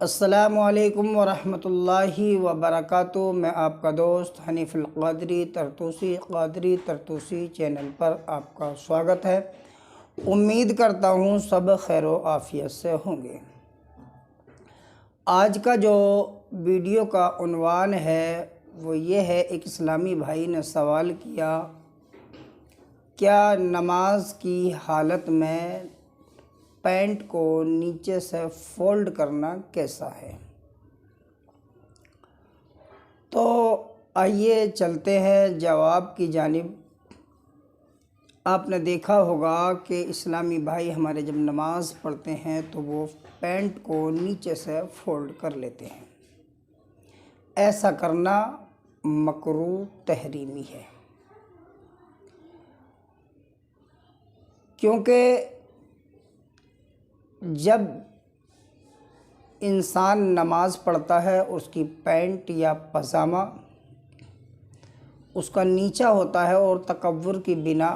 अस्सलामुअलैकुम वरहमतुल्लाहि वबरकातुहू। मैं आपका दोस्त हनीफ अलक़ादरी तरतूसी चैनल पर आपका स्वागत है। उम्मीद करता हूँ सब खैर व आफ़ियत से होंगे। आज का जो वीडियो का उन्वान है वो ये है, एक इस्लामी भाई ने सवाल किया, क्या नमाज की हालत में पैंट को नीचे से फोल्ड करना कैसा है। तो आइए चलते हैं जवाब की जानिब। आपने देखा होगा कि इस्लामी भाई हमारे जब नमाज पढ़ते हैं तो वो पैंट को नीचे से फोल्ड कर लेते हैं। ऐसा करना मकरूह तहरीमी है, क्योंकि जब इंसान नमाज पढ़ता है उसकी पैंट या पजामा उसका नीचा होता है और तकव्वुर की बिना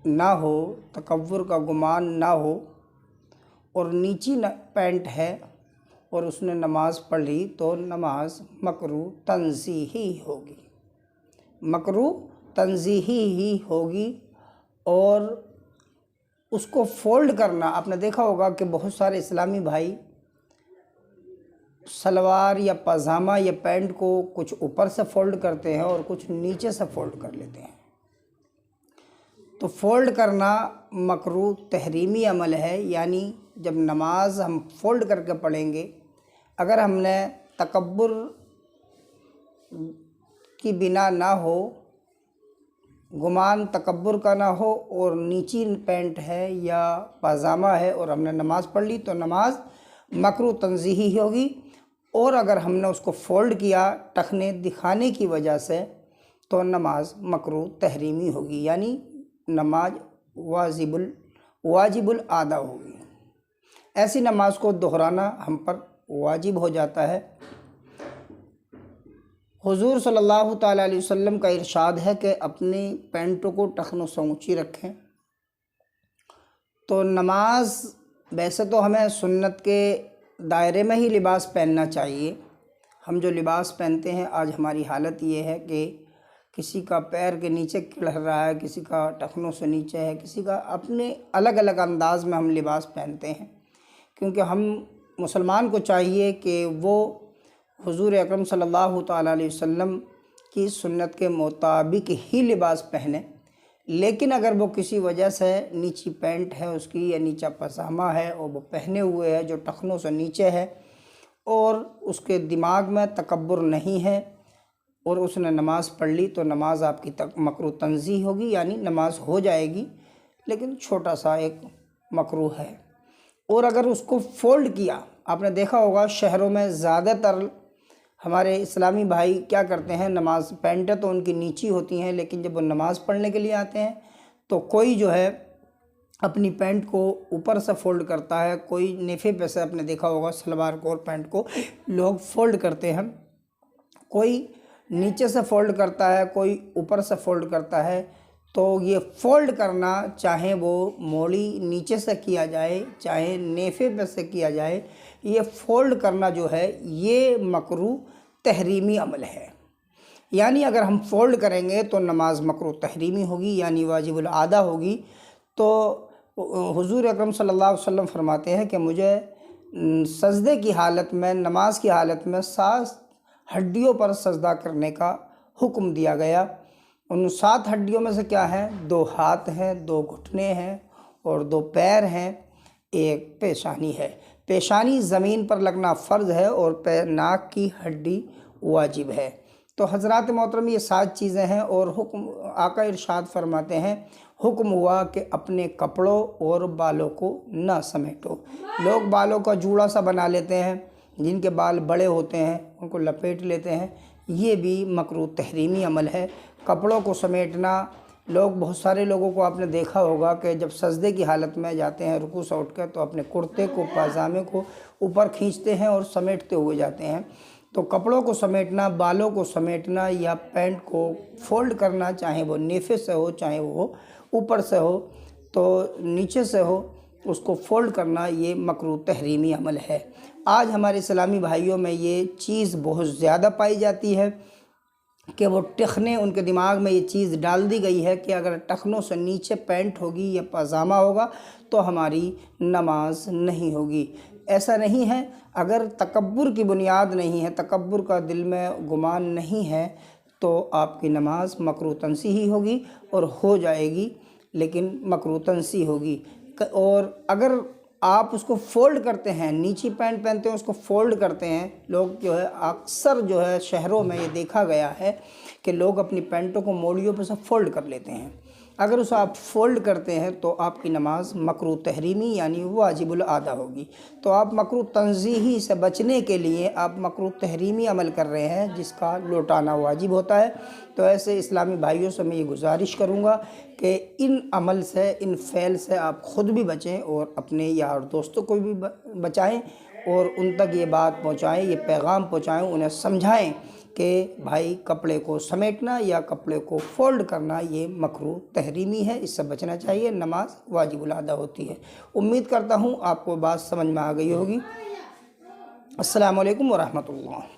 ना हो, तकव्वुर का गुमान ना हो, और नीची पैंट है और उसने नमाज पढ़ी तो नमाज मकरूह तंज़ीही होगी, मकरूह तंज़ीही ही होगी। और उसको फ़ोल्ड करना, आपने देखा होगा कि बहुत सारे इस्लामी भाई सलवार या पजामा या पैंट को कुछ ऊपर से फ़ोल्ड करते हैं और कुछ नीचे से फ़ोल्ड कर लेते हैं। तो फ़ोल्ड करना मकरूह तहरीमी अमल है, यानी जब नमाज हम फ़ोल्ड करके पढ़ेंगे, अगर हमने तकब्बुर की बिना ना हो, गुमान तकब्बुर का ना हो, और नीची पैंट है या पजामा है और हमने नमाज़ पढ़ ली तो नमाज मकरूह तंज़ीही होगी। और अगर हमने उसको फ़ोल्ड किया टखने दिखाने की वजह से तो नमाज मकरूह तहरीमी होगी, यानी नमाज वाजिबुल आदा होगी। ऐसी नमाज को दोहराना हम पर वाजिब हो जाता है। हुज़ूर सल्लल्लाहु ताला अलैहि वसल्लम का इरशाद है कि अपनी पैंटों को टखनों से ऊँची रखें। तो नमाज, वैसे तो हमें सुन्नत के दायरे में ही लिबास पहनना चाहिए। हम जो लिबास पहनते हैं, आज हमारी हालत ये है कि किसी का पैर के नीचे किढ़ रहा है, किसी का टखनों से नीचे है, किसी का अपने अलग अलग अंदाज में हम लिबास पहनते हैं, क्योंकि हम मुसलमान को चाहिए कि वो हुज़ूर अकरम सल्लल्लाहु ताला अलैहि वसल्लम की सुन्नत के मुताबिक ही लिबास पहने। लेकिन अगर वो किसी वजह से नीची पैंट है उसकी या नीचा पजामा है और वो पहने हुए है जो टखनों से नीचे है और उसके दिमाग में तकब्बुर नहीं है और उसने नमाज़ पढ़ ली तो नमाज आपकी मकरूह तंज़ीह होगी, यानी नमाज हो जाएगी, लेकिन छोटा सा एक मकरूह है। और अगर उसको फ़ोल्ड किया, आपने देखा होगा शहरों में ज़्यादातर हमारे इस्लामी भाई क्या करते हैं, नमाज पैंटें तो उनकी नीची होती हैं, लेकिन जब वो नमाज़ पढ़ने के लिए आते हैं तो कोई जो है अपनी पैंट को ऊपर से फ़ोल्ड करता है, कोई नेफे पे से, आपने देखा होगा सलवार को और पैंट को लोग फ़ोल्ड करते हैं, कोई नीचे से फ़ोल्ड करता है, कोई ऊपर से फ़ोल्ड करता है। तो ये फ़ोल्ड करना, चाहे वो मोड़ी नीचे से किया जाए चाहे नेफे पे से किया जाए, ये फ़ोल्ड करना जो है ये मकरूह तहरीमी अमल है। यानी अगर हम फ़ोल्ड करेंगे तो नमाज मकरूह तहरीमी होगी, यानी वाजिबुल आदा होगी। तो हुज़ूर अकरम सल्लल्लाहु अलैहि वसल्लम फरमाते हैं कि मुझे सजदे की हालत में, नमाज की हालत में 7 हड्डियों पर सजदा करने का हुक्म दिया गया। उन 7 हड्डियों में से क्या है, 2 हाथ हैं, 2 घुटने हैं और 2 पैर हैं, एक पेशानी है। पेशानी ज़मीन पर लगना फ़र्ज़ है और नाक की हड्डी वाजिब है। तो हज़रात मोहतरम, ये 7 चीज़ें हैं। और हुक्म, आका इरशाद फरमाते हैं, हुक्म हुआ कि अपने कपड़ों और बालों को ना समेटो। लोग बालों का जूड़ा सा बना लेते हैं, जिनके बाल बड़े होते हैं उनको लपेट लेते हैं, ये भी मकरूह तहरीमी अमल है। कपड़ों को समेटना, लोग, बहुत सारे लोगों को आपने देखा होगा कि जब सजदे की हालत में जाते हैं रुकू से उठकर, तो अपने कुर्ते को, पाजामे को ऊपर खींचते हैं और समेटते हुए जाते हैं। तो कपड़ों को समेटना, बालों को समेटना या पैंट को फ़ोल्ड करना, चाहे वो नेफे से हो चाहे वो ऊपर से हो, तो नीचे से हो, اس کو فولڈ کرنا یہ مکروہ تحریمی عمل ہے۔ آج ہمارے اسلامی بھائیوں میں یہ چیز بہت زیادہ پائی جاتی ہے کہ وہ ٹخنے، ان کے دماغ میں یہ چیز ڈال دی گئی ہے کہ اگر ٹخنوں سے نیچے پینٹ ہوگی یا پاجامہ ہوگا تو ہماری نماز نہیں ہوگی۔ ایسا نہیں ہے۔ اگر تکبر کی بنیاد نہیں ہے، تکبر کا دل میں گمان نہیں ہے، تو آپ کی نماز مکروہ تنزیہی ہوگی اور ہو جائے گی، لیکن مکروہ تنزیہی ہوگی۔ اور اگر آپ اس کو فولڈ کرتے ہیں، نیچی پینٹ پہنتے ہیں اس کو فولڈ کرتے ہیں، لوگ جو ہے اکثر جو ہے شہروں میں یہ دیکھا گیا ہے کہ لوگ اپنی پینٹوں کو موڑیوں پہ سے فولڈ کر لیتے ہیں۔ اگر اسے آپ فولڈ کرتے ہیں تو آپ کی نماز مکروہ تحریمی یعنی واجب الادا ہوگی۔ تو آپ مکروہ تنزیہی سے بچنے کے لیے آپ مکروہ تحریمی عمل کر رہے ہیں جس کا لوٹانا واجب ہوتا ہے۔ تو ایسے اسلامی بھائیوں سے میں یہ گزارش کروں گا کہ ان عمل سے، ان فعل سے آپ خود بھی بچیں اور اپنے یار دوستوں کو بھی بچائیں اور ان تک یہ بات پہنچائیں، یہ پیغام پہنچائیں، انہیں سمجھائیں کہ بھائی کپڑے کو سمیٹنا یا کپڑے کو فولڈ کرنا یہ مکروہ تحریمی ہے، اس سے بچنا چاہیے، نماز واجب الادا ہوتی ہے۔ امید کرتا ہوں آپ کو بات سمجھ میں آ گئی ہوگی۔ السلام علیکم ورحمۃ اللہ۔